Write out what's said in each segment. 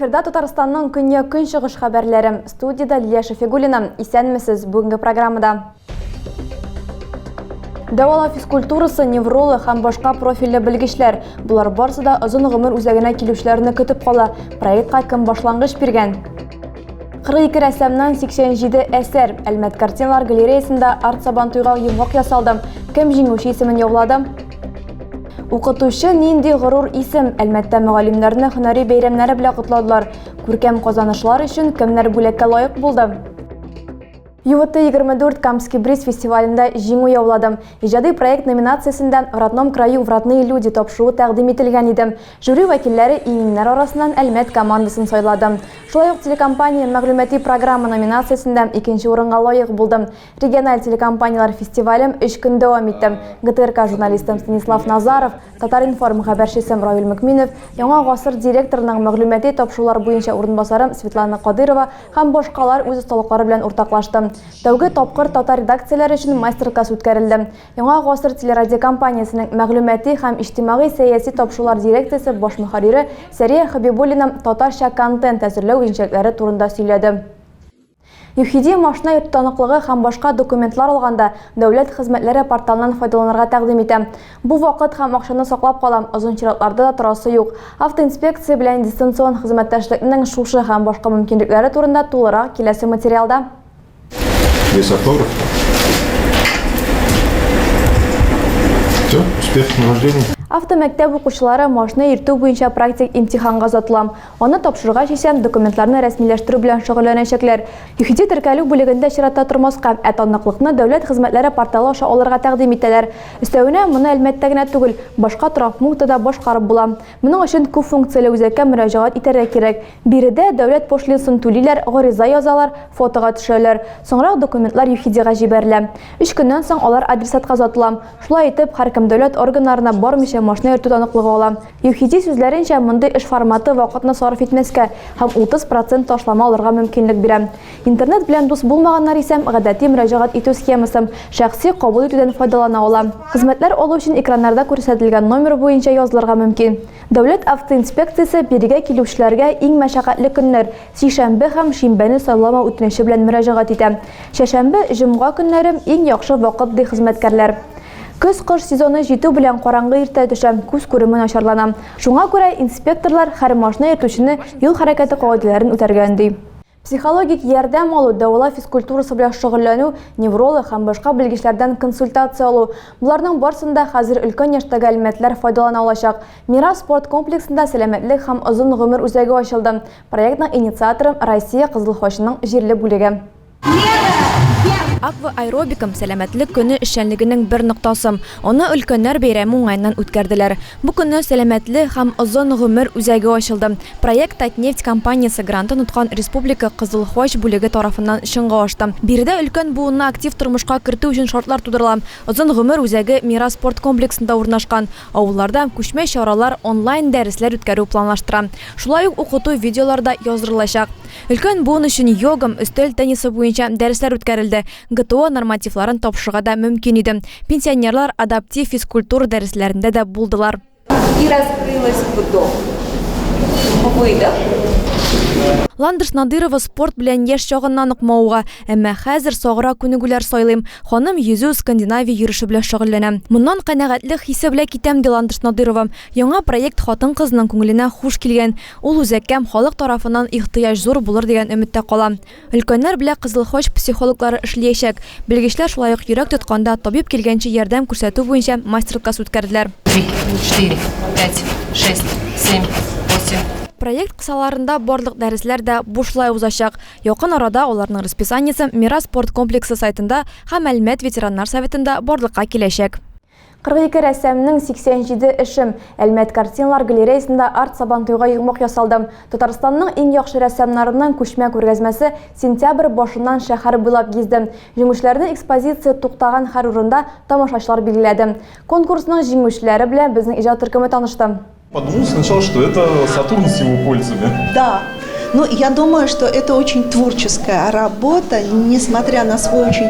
Эфирда Татарстанның көньяк-көнчыгыш хәбәрләре. Студияда Лилия Шафигуллина. Исәнмесез бүгенге программада. Дәвала физкультурасы, невролог һәм башка профильле белгечләр. Булар барысы да озын гомер үзәгенә килүчеләрне көтеп кала. Проектка кем башлангыч биргән? 42 рәссамнан 87 әсәр. Әлмәт картиналар галереясында арт сабантуйга йомгак ясалды. Кем җиңүче исемен яулады? Укытучы нинди горур исем. Әлмәттә мөгаллимнәрне һөнәри бәйрәмнәре белән кутладылар. Күркәм казанышлар өчен кемнәр бүләккә лаек булды? ЮВТ-24 Камский бриз фестивалендә җиңү яуладым. Иҗади проект номинациясендә «В родном краю в родные люди» тапшыруы тәкъдим ителгән иде. Жюри вәкилләре иңнәр арасыннан Әлмәт командасын сайлады. Шулай ук телекомпания мәгълүмати программа номинациясендә 2нче урынга лаек булды. Региональ телекомпаниялар фестивалем 3 көн дәвам итте. ГТРК журналистым Станислав Назаров, Татар-информ хәбәрчесе Равил Мөкминов, Яңа гасыр директорының мәгълүмати тапшырулар буенча урынбасары Светлана Кадырова һәм башкалар үз осталыклары белән уртаклашты. Тәүге тапкыр татар редакцияләре өчен мастер-класс үткәрелде. Яңа гасыр телерадиокомпаниясының мәгълүмати һәм иҗтимагый сәяси тапшырулар дирекциясе баш мөхәррире Сәрия Хәбибуллина татарча контент әзерләү үзенчәлекләре турында сөйләде. ЮХИДИ машина йөртү таныклыгы һәм башка документлар алганда дәүләт хезмәтләре порталынан файдаланырга тәкъдим итә. Бу вакыт һәм акчаны саклап калам, озын чиратларда да торасы юк. Автоинспекция белән дистанцион хезмәттәшлекнең шушы һәм башка мөмкинлекләре турында тулырак киләсе материалда. Весь автограф. Все, успех на вождении. Автомәктәп укучылары машина йөртү буенча практик имтиханга затылам. Аны тапшырырга чисәм документларны рәсмиләштерү белән шөгыльләнәчәкләр. ЮХИДИ теркәлү бүлегендә чиратта тормаска, таныклыкны дәүләт хезмәтләре порталы аша алырга тәкъдим итәләр. Өстәвенә, моны Әлмәттә генә түгел, башка торак пунктта башкарып була. Моның өчен күп функцияле үзәккә мөрәҗәгать итәргә кирәк. Биредә дәүләт пошлинсын түлиләр, гариза язалар, фотога төшәләр. Соңрак документлар ЮХИДИга җибәрелә. 3 көннән соң алар адресатка затыла. Шулай итеп, һәркем дәүләт органнарына бармыйча машина йөртү таныклыгы ала. ЮХИДИ сүзләренчә, мондый эш форматы вакытны сарыф итмәскә һәм 30% ташлама алырга мөмкинлек бирә. Интернет белән дус булмаганнар исә гадәти мөрәҗәгать итү схемасын шәхси кабул итүдән файдалана ала. Хезмәтләр алу өчен экраннарда күрсәтелгән номер буенча язылырга мөмкин. Дәүләт автоинспекциясе бирегә килүчеләргә иң мәшәкатьле көннәр сишәмбе һәм шимбәне сайламау үтенече белән мөрәҗәгать итә. Шәшәмбе, җомга көннәре иң яхшы вакыт ди хезмәткәрләр. Көз-кыш сезоны җитү белән караңгы иртә төшә, күз күреме начарлана. Шуңа күрә инспекторлар һәр машина йөртүчене юл хәрәкәте кагыйдәләрен үтәргән ди. Психологик ярдәм алу, дәвала физкультурасы белән шөгыльләнү, невролог һәм башка белгечләрдән консультация алу. Буларның барысында хәзер өлкән яшьтәге әлмәтләр файдалана алачак. Мирас спорт комплексында сәламәтлек һәм озын гомер үзәге ачылды. Проектның инициаторы Россия Кызыл Хачының җирле бүлеге. Аква аэробикам сәламәтлек көне эшчәнлегенең бер ноктасы. Аны өлкәннәр бәйрәме уңайыннан үткәрделәр. Бу көнне сәламәтле һәм озын гомер үзәге ачылды. Проект Татнефть компаниясе грантын уткан Республика Кызыл Хач бүлеге тарафыннан чынга ашты. Биредә өлкән буынны актив тормышка кертү өчен шартлар тудырыла. Озын гомер үзәге Мирас спорт комплексында урнашкан. Авылларда күчмә чаралар, онлайн дәресләр үткәрү планлаштыра. Шулай ук укыту видеоларда яздырылачак. Өлкән буын өчен йога, өстәл теннисы буенча дәресләр үткәрелде. ГТО нормативларын тапшырырга да мөмкин иде. Пенсионерлар адаптив физкультура дәресләрендә дә булдылар. И раскрылась вдох. Выдох. Ландыш Надырова спорт белән яшь чагыннан укмауга, әмма хәзер сагыра күнегүләр сайлыйм. Ханым йөзү Скандинавия йөреше белән шөгыльләнә. Моннан канәгатьлек хисе белән китәм ди Ландыш Надырова. Яңа проект хатын-кызның күңеленә хуш килгән. Ул үзәккә халык тарафыннан ихтыяҗ зур булыр дигән өметтә кала. Өлкәннәр белән Кызыл Хач психологлары эшләячәк. Белгечләр шулай ук йөрәк тотканда табиб килгәнче ярдәм күрсәтү буенча мастер-класс үткәрделәр. 3, 4, 5, 6, 7, 8. Проект кысаларында барлык дәресләр дә бушлай узачак. Якын арада аларның расписаниесе Мирас спорт комплексы сайтында һәм Әлмәт ветераннар советында барлыкка киләчәк. 42 рәссамның 87 эшем. Әлмәт картиналар галереясында арт сабантуйга йомгак ясалды. Татарстанның иң яхшы рәссамнарының күчмә күргәзмәсе сентябрь башыннан шәһәр буйлап гизде. Җиңүчеләрне экспозиция туктаган һәр урында тамашачылар билгеләде. Конкурсның җиңүчеләре белән безнең иҗат төркеме танышты. Подумал сначала, что это Сатурн с его кольцами. Да. Но я думаю, что это очень творческая работа, несмотря на свой очень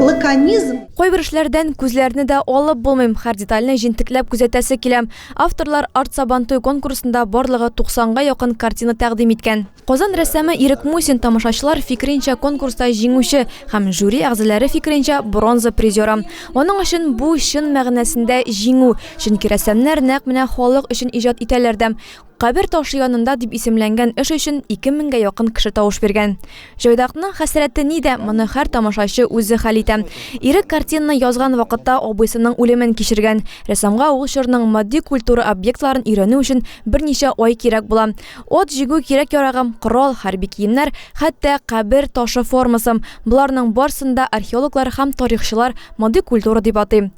лаконизм. Кайбер эшләрдән күзләрне дә алып булмыйм, һәр детальне җентекләп күзәтәсе киләм. Авторлар арт сабантуй конкурсында барлыгы 90-га якын картина тәкъдим иткән. Казан рәссамы Ирек Мусин тамашачылар фикренчә конкурста җиңүче һәм жюри әгъзалары фикренчә бронза призеры. Аның өчен бу чын мәгънәсендә җиңү, чөнки рәссамнар нәкъ менә халык өчен иҗат итәләр дә. Кабер ташы янында дип исемләнгән эш өчен 2000-гә якын кеше тавыш биргән. Җайдакның хәсрәте нидә, моны һәр тамашачы үзе хәл итә. Ирек картинаны язган вакытта абыйсының үлемен кичергән. Рәссамга ул чорның матди культура объектларын өйрәнү өчен берничә ай кирәк була. От җигү кирәк яраган корал, хәрби киемнәр, хәтта кабер ташы формасы. Буларның барсында археологлар һәм тарихчылар матди культура дип атый.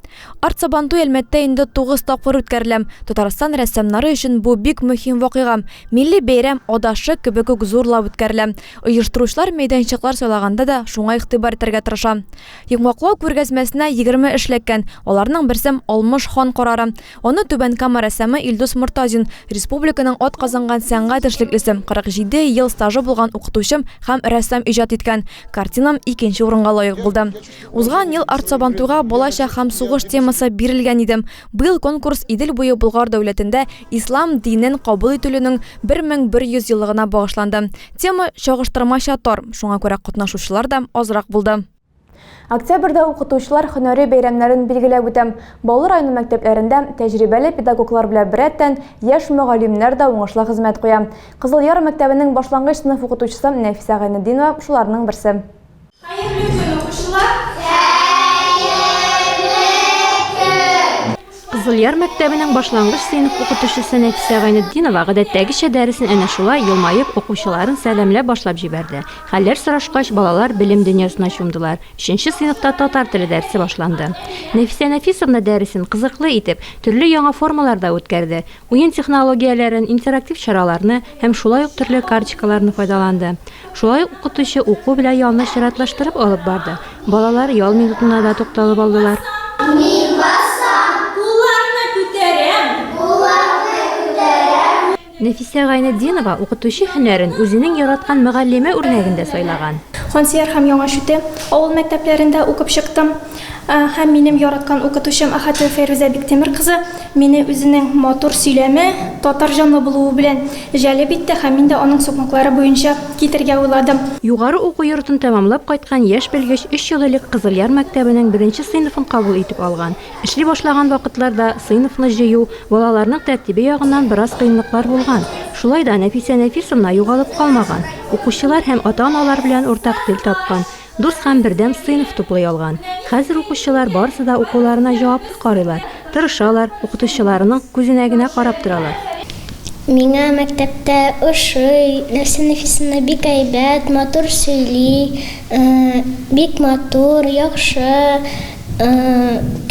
Арт сабантуй Әлмәттә инде 9 тапкыр үткәрелә. Татарстан рәссамнары өчен бу бик мөһим вакыйга. Милли бәйрәм адашы кебек үк зурлап үткәрелә. Оештыручылар мәйданчыклар сайлаганда да шуңа игътибар итәргә тырыша. Йомгаклау күргәзмәсенә 20 эшләккән. Аларның берсем Алмыш хан карары. Аны Түбән Кама рәссамы Илдус Мортазин, республиканың атказанган сәнгать эшлеклесе, 47 ел стажы булган укытучым һәм рәссам иҗат иткән. Картинам 2нче урынга лаек булды. Узган ел арт сабантуйга балача һәм сугыш темасы бирелгән иде. Быел конкурс Идел буе Болгар дәүләтендә ислам динен кабул итүленең 1100 еллыгына багышланды. Тема чагыштырмача тар, шуңа күрә катнашучылар да азрак булды. Октябрьдә укытучылар һөнәри бәйрәмнәрен билгеләп үтә. Балалар районы мәктәпләрендә тәҗрибәле педагоглар белән беррәттән яшь мөгаллимнәр дә уңышлы хезмәт куя. Кызылъяр мәктәбенең башлангыч сыйныф укытучысы Нәфисә Гайнетдинова шуларның берсе. Кызылъяр мәктәбенең башлангыч сыйныф укытучысы Нәфисә Гайнетдинова гадәттәгечә дәресен әнә шулай елмаеп укучыларын сәламләп башлап җибәрде. Хәлләр сорашкач, балалар белем дөньясына чумдылар. 3нче сыйныфта татар теле дәресе башланды. Нәфисә Нәфисовна дәресен кызыклы итеп, төрле яңа формаларда үткәрде. Уен технологияләрен, интерактив чараларны һәм шулай ук төрле карточкаларны файдаланды. Шулай ук укытучы уку белән ялны чиратлаштырып алып барды. Балалар ял минутына да тукталып алдылар. Нәфисә Гайнетдинова укытучы һөнәрен үзенең яраткан мөгаллиме үрнәгендә сайлаган. Хансияр һәм яңа шүте авыл мәктәпләрендә укып чыктым. Һәм минем яраткан укытучым Ахатова Фәрүзә Биктемир кызы мине үзенең матур сөйләме, татар җанлы булуы белән җәлеп итте һәм мин дә аның сукмаклары буенча китергә уйладым. Югары уку йортын тәмамлап кайткан яшь белгеч 3 ел элек Кызылъяр мәктәбенең 1нче сыйныфын кабул итеп алган. Эшли башлаган вакытларда сыйныфны җыю балаларның тәртибе ягыннан бераз кыенлыклар булган. Шулай да Нәфисә Нәфисовна югалып калмаган. Укучылар һәм ата-аналар белән уртак тел тапкан. Дус һәм бердәм сыйныф туплый алган. Хәзер укучылар барысы да укуларына җаваплы карыйлар, тырышалар, укытучыларының күзенә генә карап торалар. Миңа мәктәптә ошый, Нәфисә Нәфисовна бик әйбәт, матур сөйли, бик матур, яхшы,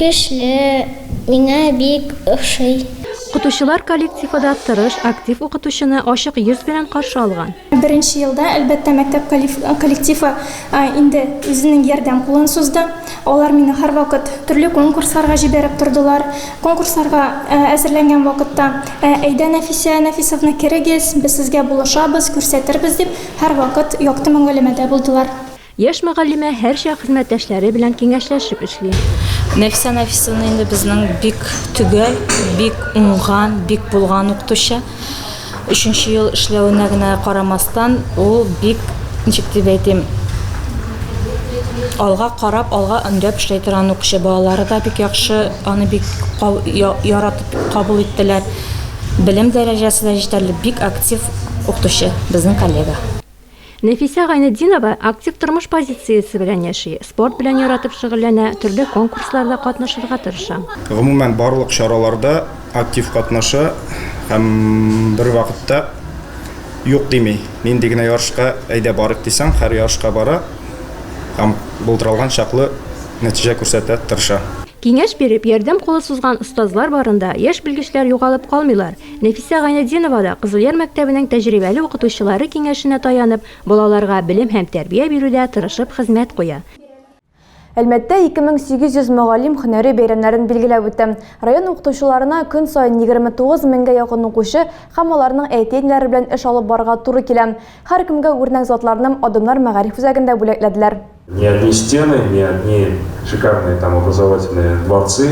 көчле, миңа бик ошый. Укытучылар коллективы да тырыш, актив укытучыны ачык йөз белән каршы алган. 1нче елда әлбәттә мәктәп коллективы инде үзенең ярдәм кулын сузды. Алар мине һәр вакыт төрле конкурсларга җибәреп тордылар. Конкурсларга әзерләнгән вакытта әйдә Нәфисә Нәфисовна керегез, без сезгә булышабыз, күрсәтербез дип һәр вакыт якты мөгаллимәдә булдылар. Яшь мөгаллимә һәрчә хезмәттәшләре белән киңәшләшеп эшли. Нәфисә Нәфисовна инде безнең бик төгәл, бик уңган, бик булган укытучы. 3нче ел эшләвенә генә карамастан, ул бик, ничек дип әйтим, алга карап, алга өндәп эшләй торган укучы. Балалары да бик яхшы, аны бик яратып кабул иттеләр. Белем дәрәҗәсе дә җитәрлек, бик актив укытучы безнең коллега. Нәфисә Гайнетдинова актив тормыш позициясе белән яши, спорт белән яратып шөгыльләнә, төрле конкурсларда катнашырга тырыша. Гомумән барлык чараларда актив катнаша һәм бер вакытта юк дими. Нинди генә ярышка әйдә барык дисәң, һәр ярышка бара һәм булдырылган чаклы нәтиҗә күрсәтә тырыша. Киңәш биреп, ярдәм кулы сузган остазлар барында яшь белгечләр югалып калмыйлар. Нәфисә Гайнетдинова да Кызылъяр мәктәбенең тәҗрибәле укытучылары киңәшенә таянып, балаларга белем һәм тәрбия бирүдә тырышып хезмәт куя. Әлмәттә 2800 мөгаллим һөнәри бәйрәмнәрен билгеләп үтте. Район укытучыларына көн сайын 29 меңгә якын укучы һәм аларның әйтеннәре белән эш алып барырга туры килә. Һәр кемгә үрнәк затларның адымнар мәгариф үзәгендә бүләкләделәр. Не одни стены, не одни шикарные там образовательные дворцы,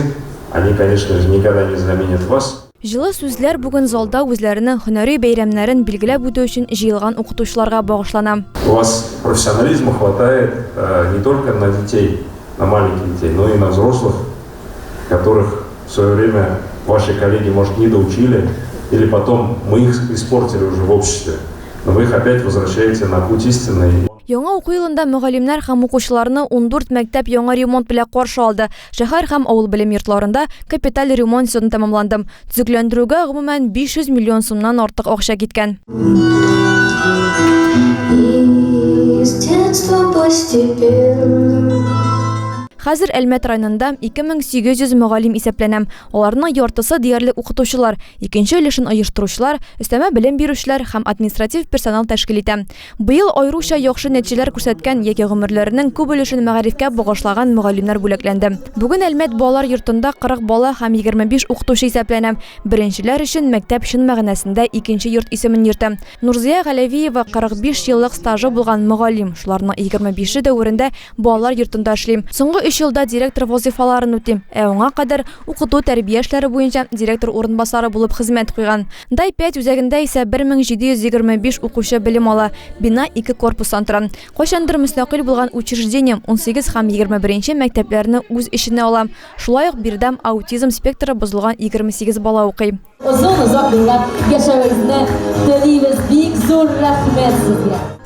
они, конечно же, никогда не заменят вас. Җылы сүзләр бүген залда үзләренең һөнәри бәйрәмнәрен билгеләп үтү өчен җыелган укытучыларга багышлана. У вас профессионализма хватает не только на детей, на маленьких детей, но и на взрослых, которых в свое время ваши коллеги, может, не доучили, или потом мы их испортили уже в обществе, но вы их опять возвращаете на путь истинный. Яңа уку елында мөгаллимнәр һәм укучыларны 14 мәктәп яңа ремонт белән каршы алды. Шәһәр һәм авыл белем йортларында капиталь ремонт сезоны тәмамланды. Төзекләндерүгә гомумән 500 миллион сумнан артык акча киткән. Хәзер Әлмәт районында 2800 мөгаллим исәпләнә. Аларның яртысы диярлек укытучылар, икенче өлешен оештыручылар, өстәмә белем бирүчеләр һәм административ персонал тәшкил итә. Быел аеруча яхшы нәтиҗәләр күрсәткән яки гомерләренең күп өлешен мәгарифкә багышлаган мөгаллимнәр бүләкләнде. Бүген Әлмәт балалар йортында 40 бала һәм 25 укытучы исәпләнә. Беренчеләр өчен мәктәп чын мәгънәсендә икенче йорт исемен йөртә. Нурзия Галәвиева 45 еллык стажы булган мөгаллим, шуларның 25-е дәверендә балалар йортында эшли. Соңгы 3 елда директор вазифаларын үти. Аңа кадәр укыту тәрбия эшләре буенча директор урынбасары булып хезмәт куйган. Дай 5 үзәгендә исә 1725 укучы белем ала. Бина 2 корпустан тора. Кайчандыр мөстәкыйль булган учреждение 18 һәм 21 мәктәпләрне үз эченә ала. Шулай ук Бирдәм аутизм спектры бозылган 28 бала укый.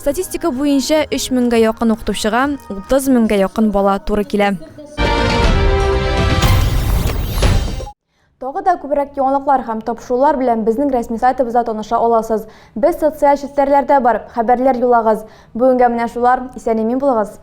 Статистика буенча 3000гә якын укытучыга 30 меңгә якын бала туры килә. Тагы да күбрәк яңалыклар һәм тапшырулар белән безнең рәсми сайтыбызда таныша аласыз. Без социаль челтәрләрдә бар, хәбәрләр юлагыз. Бүгенгә менә шулар, исән-имин булыгыз.